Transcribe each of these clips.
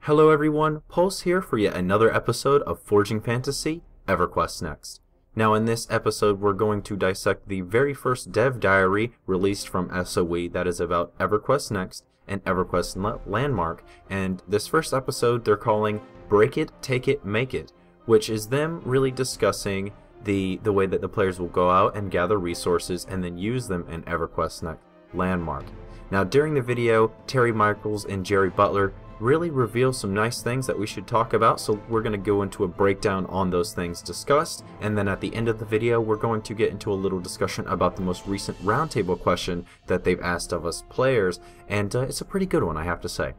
Hello everyone, Pulse here for yet another episode of Forging Fantasy, EverQuest Next. Now in this episode we're going to dissect the very first dev diary released from SOE that is about EverQuest Next and EverQuest Landmark, and this first episode they're calling Break It, Take It, Make It, which is them really discussing the way that the players will go out and gather resources and then use them in EverQuest Next Landmark. Now during the video, Terry Michaels and Jerry Butler really reveal some nice things that we should talk about, so we're going to go into a breakdown on those things discussed, and then at the end of the video we're going to get into a little discussion about the most recent roundtable question that they've asked of us players, and it's a pretty good one, I have to say.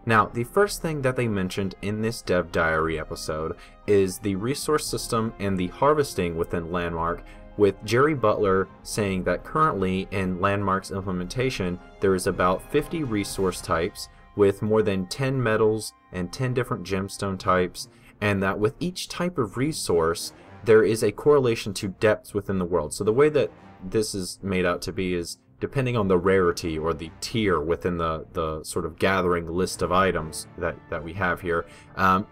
Now, the first thing that they mentioned in this dev diary episode is the resource system and the harvesting within Landmark, with Jerry Butler saying that currently in Landmark's implementation there is about 50 resource types with more than 10 metals and 10 different gemstone types, and that with each type of resource there is a correlation to depths within the world. So the way that this is made out to be is depending on the rarity or the tier within the sort of gathering list of items that we have here,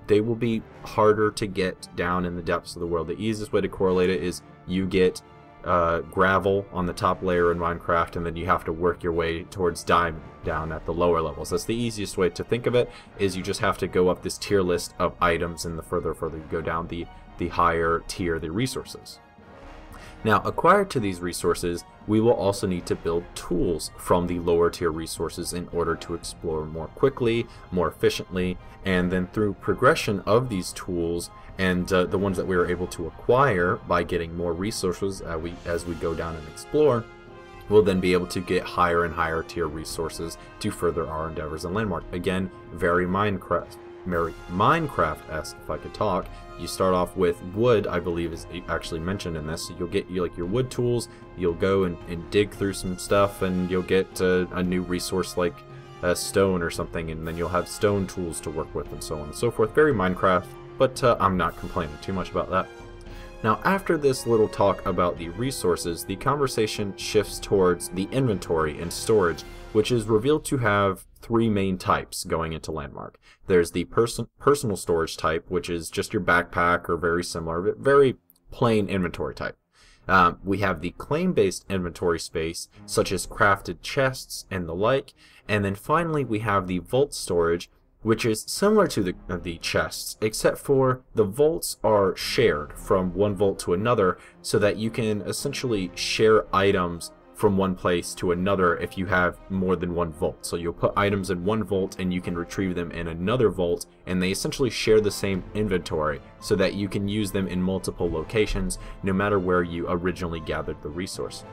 they will be harder to get down in the depths of the world. The easiest way to correlate it is you get gravel on the top layer in Minecraft, and then you have to work your way towards diamond down at the lower levels. That's the easiest way to think of it, is you just have to go up this tier list of items, and the further you go down, the higher tier the resources. Now, acquired to these resources, we will also need to build tools from the lower tier resources in order to explore more quickly, more efficiently, and then through progression of these tools and the ones that we are able to acquire by getting more resources as we go down and explore, we'll then be able to get higher and higher tier resources to further our endeavors in Landmark. Again, very Minecraft-esque, if I could talk. You start off with wood, I believe is actually mentioned in this. So you'll get like your wood tools, you'll go and dig through some stuff, and you'll get a new resource like stone or something, and then you'll have stone tools to work with and so on and so forth. Very Minecraft, but I'm not complaining too much about that. Now, after this little talk about the resources, the conversation shifts towards the inventory and storage, which is revealed to have three main types going into Landmark. There's the personal storage type, which is just your backpack or very similar, but very plain inventory type. We have the claim-based inventory space, such as crafted chests and the like, and then finally we have the vault storage, which is similar to the chests, except for the vaults are shared from one vault to another, so that you can essentially share items from one place to another if you have more than one vault. So you'll put items in one vault and you can retrieve them in another vault, and they essentially share the same inventory so that you can use them in multiple locations no matter where you originally gathered the resource.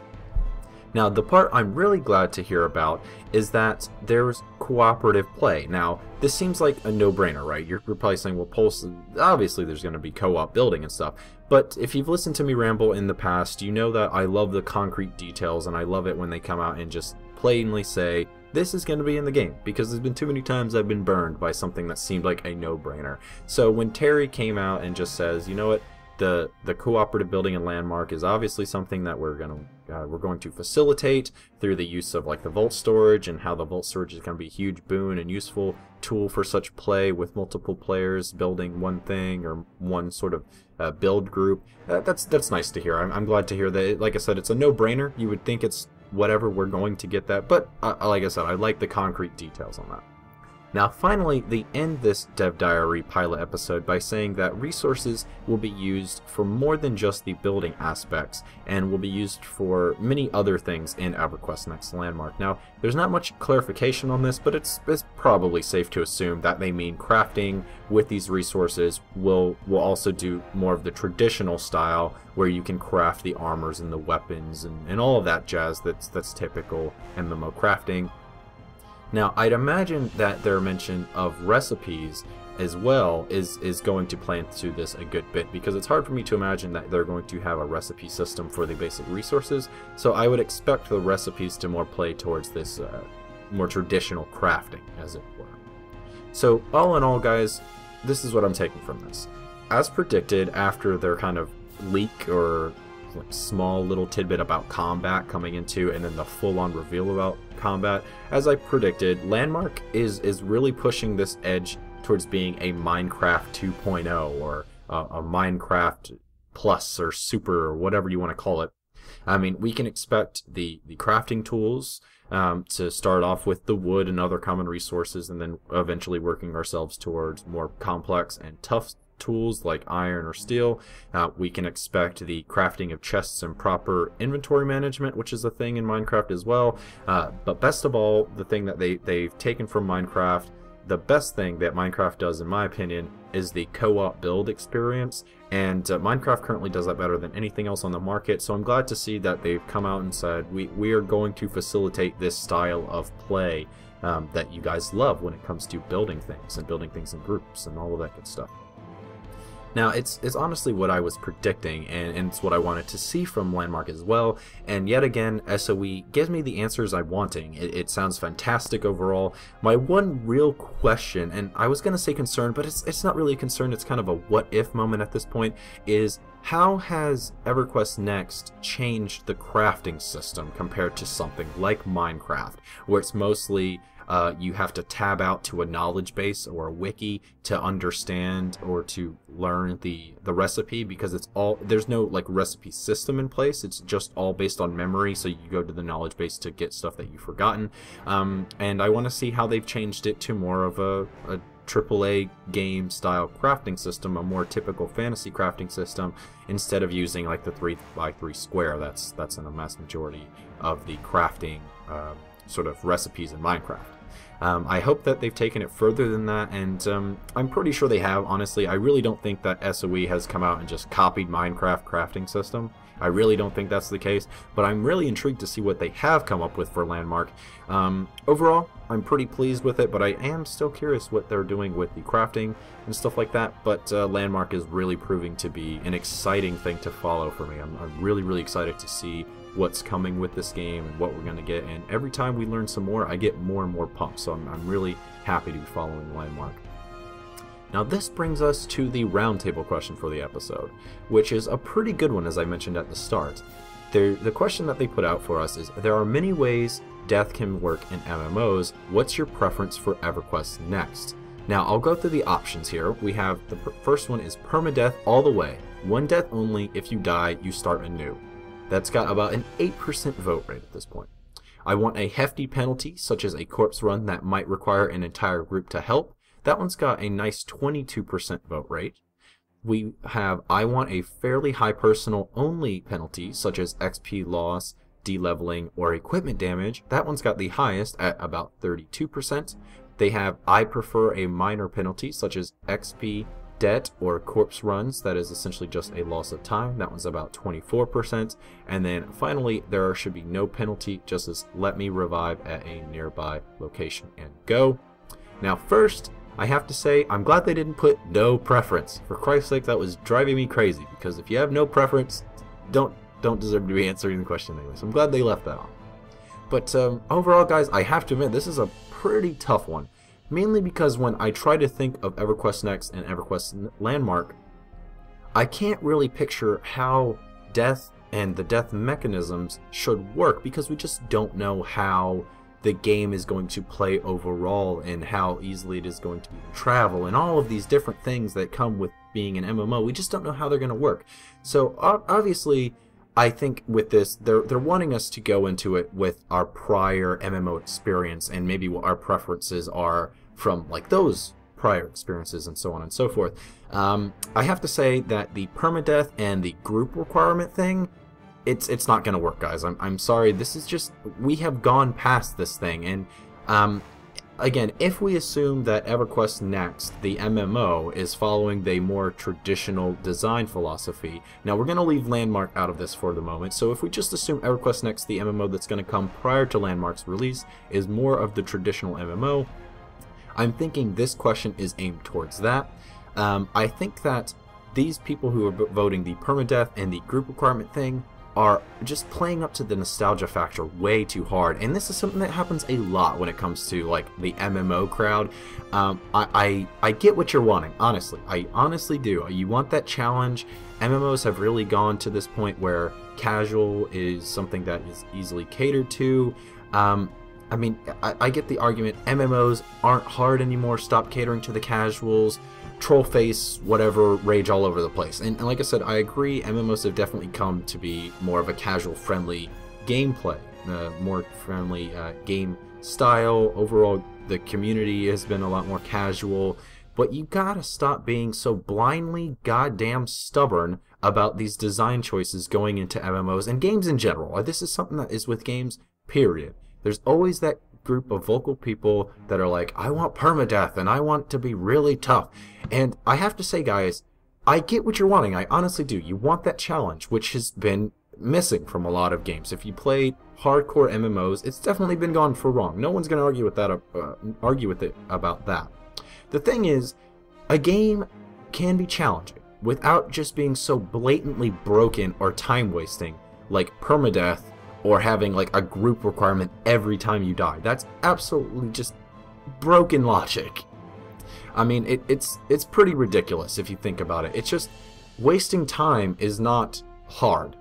Now, the part I'm really glad to hear about is that there's cooperative play. Now, this seems like a no-brainer, right? You're probably saying, well, Pulse, obviously there's going to be co-op building and stuff. But if you've listened to me ramble in the past, you know that I love the concrete details, and I love it when they come out and just plainly say, this is going to be in the game, because there's been too many times I've been burned by something that seemed like a no-brainer. So when Terry came out and just says, you know what, the cooperative building in Landmark is obviously something that we're going to facilitate through the use of like the vault storage, and how the vault storage is going to be a huge boon and useful tool for such play with multiple players building one thing or one sort of build group. That's nice to hear. I'm glad to hear that. Like I said, it's a no-brainer. You would think it's whatever, we're going to get that, but like I said, I like the concrete details on that. Now finally, they end this Dev Diary pilot episode by saying that resources will be used for more than just the building aspects, and will be used for many other things in EverQuest Next Landmark. Now, there's not much clarification on this, but it's probably safe to assume that they mean crafting with these resources will also do more of the traditional style, where you can craft the armors and the weapons and all of that jazz that's typical MMO crafting. Now, I'd imagine that their mention of recipes as well is going to play into this a good bit, because it's hard for me to imagine that they're going to have a recipe system for the basic resources, so I would expect the recipes to more play towards this more traditional crafting, as it were. So, all in all, guys, this is what I'm taking from this. As predicted, after their kind of leak or like small little tidbit about combat coming into, and then the full-on reveal about combat, as I predicted, Landmark is really pushing this edge towards being a Minecraft 2.0 or a Minecraft Plus or Super or whatever you want to call it. I mean, we can expect the crafting tools to start off with the wood and other common resources, and then eventually working ourselves towards more complex and tough tools like iron or steel. We can expect the crafting of chests and proper inventory management, which is a thing in Minecraft as well. But best of all, the thing that they've taken from Minecraft, the best thing that Minecraft does, in my opinion, is the co-op build experience, and Minecraft currently does that better than anything else on the market. So I'm glad to see that they've come out and said we are going to facilitate this style of play that you guys love when it comes to building things and building things in groups and all of that good stuff. Now, it's honestly what I was predicting, and it's what I wanted to see from Landmark as well. And yet again, SOE gives me the answers I'm wanting. It sounds fantastic overall. My one real question, and I was going to say concern, but it's not really a concern, it's kind of a what-if moment at this point, is how has EverQuest Next changed the crafting system compared to something like Minecraft, where it's mostly you have to tab out to a knowledge base or a wiki to understand or to learn the recipe, because it's all, there's no like recipe system in place. It's just all based on memory, so you go to the knowledge base to get stuff that you've forgotten. And I want to see how they've changed it to more of a AAA game style crafting system, a more typical fantasy crafting system, instead of using like the 3x3 square. That's in a mass majority of the crafting sort of recipes in Minecraft. I hope that they've taken it further than that, and I'm pretty sure they have. Honestly, I really don't think that SOE has come out and just copied Minecraft crafting system. I really don't think that's the case, but I'm really intrigued to see what they have come up with for Landmark. Overall, I'm pretty pleased with it, but I am still curious what they're doing with the crafting and stuff like that. But Landmark is really proving to be an exciting thing to follow for me. I'm really, really excited to see what's coming with this game and what we're going to get, and every time we learn some more, I get more and more pumped, so I'm really happy to be following Landmark. Now this brings us to the roundtable question for the episode, which is a pretty good one, as I mentioned at the start. The question that they put out for us is, there are many ways death can work in MMOs. What's your preference for EverQuest Next? Now I'll go through the options here. We have the first one is permadeath all the way. One death only. If you die, you start anew. That's got about an 8% vote rate at this point. I want a hefty penalty, such as a corpse run that might require an entire group to help. That one's got a nice 22% vote rate. We have, I want a fairly high personal only penalty, such as XP loss, de-leveling, or equipment damage. That one's got the highest at about 32%. They have, I prefer a minor penalty, such as XP, debt, or corpse runs. That is essentially just a loss of time. That one's about 24%. And then finally, there should be no penalty, just as let me revive at a nearby location and go. Now first, I have to say, I'm glad they didn't put no preference. For Christ's sake, that was driving me crazy, because if you have no preference, don't deserve to be answering the question anyway. So I'm glad they left that on. But overall, guys, I have to admit, this is a pretty tough one. Mainly because when I try to think of EverQuest Next and EverQuest Landmark, I can't really picture how death and the death mechanisms should work, because we just don't know how the game is going to play overall and how easily it is going to travel and all of these different things that come with being an MMO. We just don't know how they're going to work. So obviously, I think with this, they're wanting us to go into it with our prior MMO experience and maybe what our preferences are from like those prior experiences and so on and so forth. I have to say that the permadeath and the group requirement thing, it's not going to work, guys. I'm sorry. This is just, we have gone past this thing, and again, if we assume that EverQuest Next, the MMO, is following the more traditional design philosophy, now we're going to leave Landmark out of this for the moment, so if we just assume EverQuest Next, the MMO that's going to come prior to Landmark's release, is more of the traditional MMO, I'm thinking this question is aimed towards that. I think that these people who are voting the permadeath and the group requirement thing are just playing up to the nostalgia factor way too hard, and this is something that happens a lot when it comes to like the MMO crowd. I get what you're wanting, honestly. I honestly do. You want that challenge. MMOs have really gone to this point where casual is something that is easily catered to. I mean, I get the argument, MMOs aren't hard anymore, stop catering to the casuals, troll face, whatever, rage all over the place. And like I said, I agree, MMOs have definitely come to be more of a casual-friendly gameplay, more friendly game style. Overall, the community has been a lot more casual, but you gotta stop being so blindly goddamn stubborn about these design choices going into MMOs and games in general. This is something that is with games, period. There's always that group of vocal people that are like, I want permadeath and I want to be really tough. And I have to say, guys, I get what you're wanting. I honestly do. You want that challenge, which has been missing from a lot of games. If you play hardcore MMOs, it's definitely been gone for wrong. No one's going to argue with that. Argue with it about that. The thing is, a game can be challenging without just being so blatantly broken or time wasting, like permadeath, or having like a group requirement every time you die. That's absolutely just broken logic. I mean, it's pretty ridiculous if you think about it. It's just wasting time is not hard.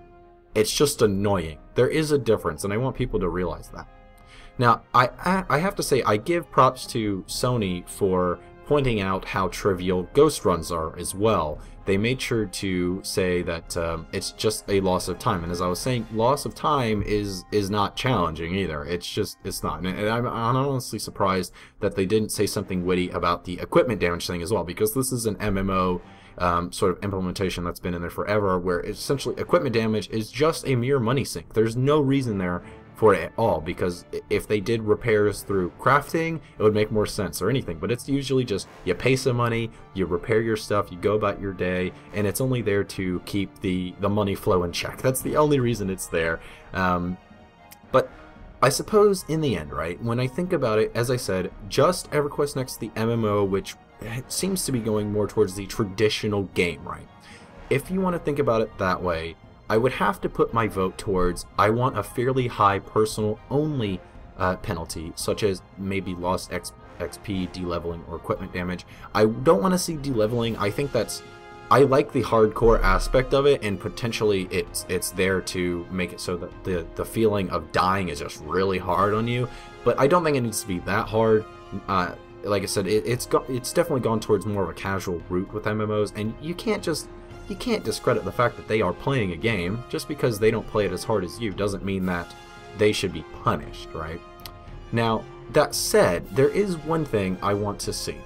It's just annoying. There is a difference, and I want people to realize that. Now, I have to say, I give props to Sony for pointing out how trivial ghost runs are as well. They made sure to say that it's just a loss of time, and as I was saying, loss of time is not challenging either. It's not, and I'm honestly surprised that they didn't say something witty about the equipment damage thing as well, because this is an MMO sort of implementation that's been in there forever, where essentially equipment damage is just a mere money sink. There's no reason there for it at all, because if they did repairs through crafting, it would make more sense, or anything. But it's usually just you pay some money, you repair your stuff, you go about your day, and it's only there to keep the money flow in check. That's the only reason it's there. But I suppose in the end, right, when I think about it, as I said, just EverQuest Next, the MMO, which seems to be going more towards the traditional game, right? If you want to think about it that way, I would have to put my vote towards, I want a fairly high personal only penalty, such as maybe lost XP, de-leveling, or equipment damage. I don't want to see de-leveling. I think I like the hardcore aspect of it, and potentially it's there to make it so that the feeling of dying is just really hard on you, but I don't think it needs to be that hard. Like I said, it's definitely gone towards more of a casual route with MMOs, and you can't discredit the fact that they are playing a game. Just because they don't play it as hard as you doesn't mean that they should be punished, right? Now, that said, there is one thing I want to see.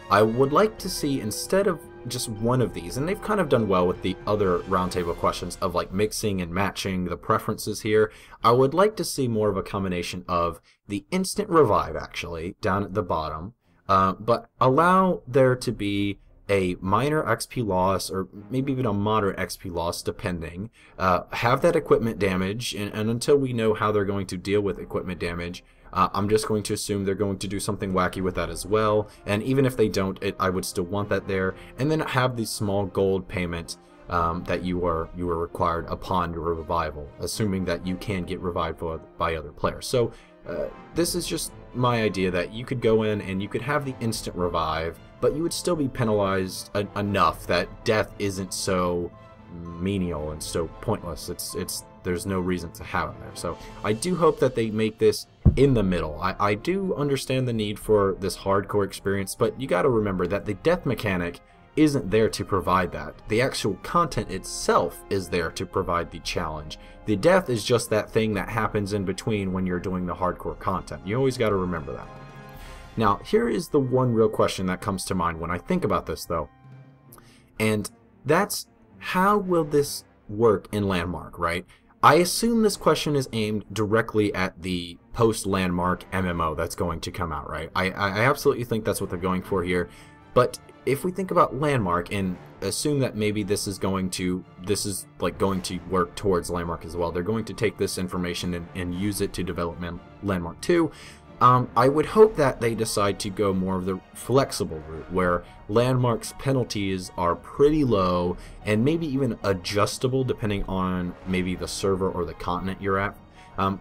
I would like to see, instead of just one of these, and they've kind of done well with the other roundtable questions of like mixing and matching the preferences here, I would like to see more of a combination of the instant revive, actually, down at the bottom, but allow there to be a minor XP loss, or maybe even a moderate XP loss, depending. Have that equipment damage, and until we know how they're going to deal with equipment damage, I'm just going to assume they're going to do something wacky with that as well. And even if they don't, I would still want that there. And then have the small gold payment that you are required upon your revival, assuming that you can get revived by other players. So this is just my idea, that you could go in and you could have the instant revive, but you would still be penalized enough that death isn't so menial and so pointless. There's no reason to have it there. So I do hope that they make this in the middle. I do understand the need for this hardcore experience, but you got to remember that the death mechanic isn't there to provide that. The actual content itself is there to provide the challenge. The death is just that thing that happens in between when you're doing the hardcore content. You always got to remember that. Now, here is the one real question that comes to mind when I think about this, though. And that's, how will this work in Landmark, right? I assume this question is aimed directly at the post-Landmark MMO that's going to come out, right? I absolutely think that's what they're going for here. But if we think about Landmark and assume that maybe this is going to work towards Landmark as well, they're going to take this information and use it to develop Landmark 2. I would hope that they decide to go more of the flexible route, where Landmark's penalties are pretty low and maybe even adjustable depending on maybe the server or the continent you're at.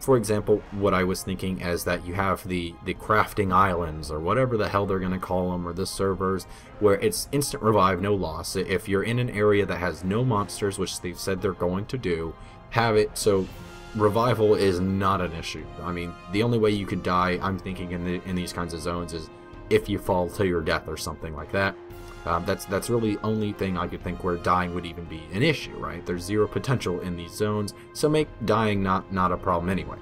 For example, what I was thinking is that you have the crafting islands, or whatever the hell they're going to call them, or the servers, where it's instant revive, no loss. If you're in an area that has no monsters, which they've said they're going to do, have it so revival is not an issue. I mean, the only way you could die, I'm thinking, in these kinds of zones is if you fall to your death or something like that. That's really the only thing I could think where dying would even be an issue, right? There's zero potential in these zones, so make dying not a problem anyway.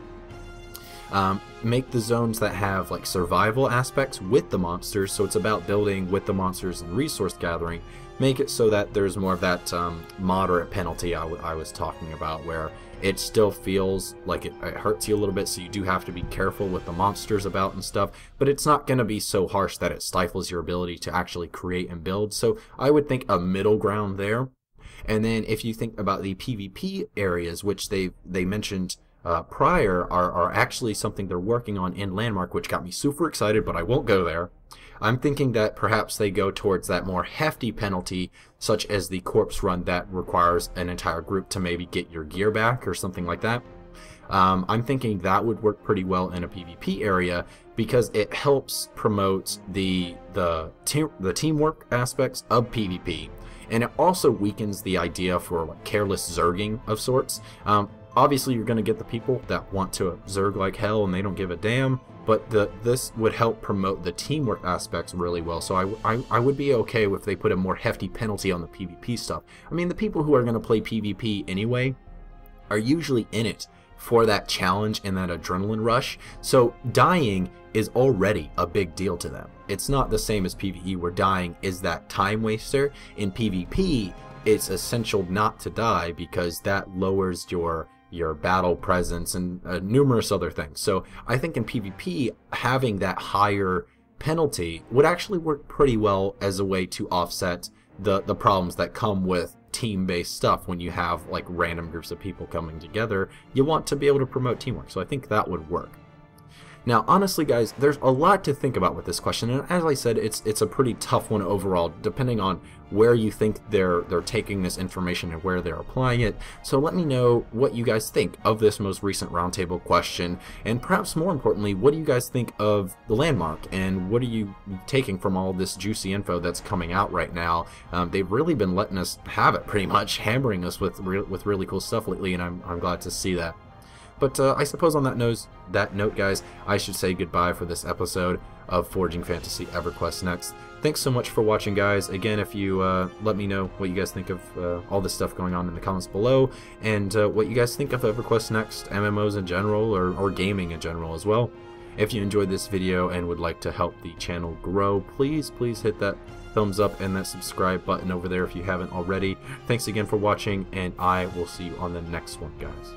Make the zones that have like survival aspects with the monsters, so it's about building with the monsters and resource gathering. Make it so that there's more of that moderate penalty I was talking about, where it still feels like it hurts you a little bit, so you do have to be careful with the monsters about and stuff, but it's not going to be so harsh that it stifles your ability to actually create and build. So I would think a middle ground there. And then if you think about the PvP areas, which they mentioned prior, are actually something they're working on in Landmark, which got me super excited, but I won't go there. I'm thinking that perhaps they go towards that more hefty penalty, such as the corpse run that requires an entire group to maybe get your gear back or something like that. I'm thinking that would work pretty well in a PvP area because it helps promote the teamwork aspects of PvP, and it also weakens the idea for like careless zerging of sorts. Obviously, you're going to get the people that want to zerg like hell and they don't give a damn, but this would help promote the teamwork aspects really well. So I would be okay if they put a more hefty penalty on the PvP stuff. I mean, the people who are going to play PvP anyway are usually in it for that challenge and that adrenaline rush. So dying is already a big deal to them. It's not the same as PvE, where dying is that time waster. In PvP, it's essential not to die because that lowers your battle presence and numerous other things. So I think in PvP, having that higher penalty would actually work pretty well as a way to offset the problems that come with team-based stuff. When you have like random groups of people coming together, you want to be able to promote teamwork, so I think that would work. Now, honestly, guys, there's a lot to think about with this question, and as I said, it's a pretty tough one overall, depending on where you think they're taking this information and where they're applying it. So let me know what you guys think of this most recent roundtable question, and perhaps more importantly, what do you guys think of the Landmark, and what are you taking from all this juicy info that's coming out right now? They've really been letting us have it, pretty much, hammering us with really cool stuff lately, and I'm glad to see that. But I suppose on that note, guys, I should say goodbye for this episode of Forging Fantasy EverQuest Next. Thanks so much for watching, guys. Again, if you let me know what you guys think of all this stuff going on in the comments below, and what you guys think of EverQuest Next, MMOs in general, or gaming in general as well. If you enjoyed this video and would like to help the channel grow, please hit that thumbs up and that subscribe button over there if you haven't already. Thanks again for watching, and I will see you on the next one, guys.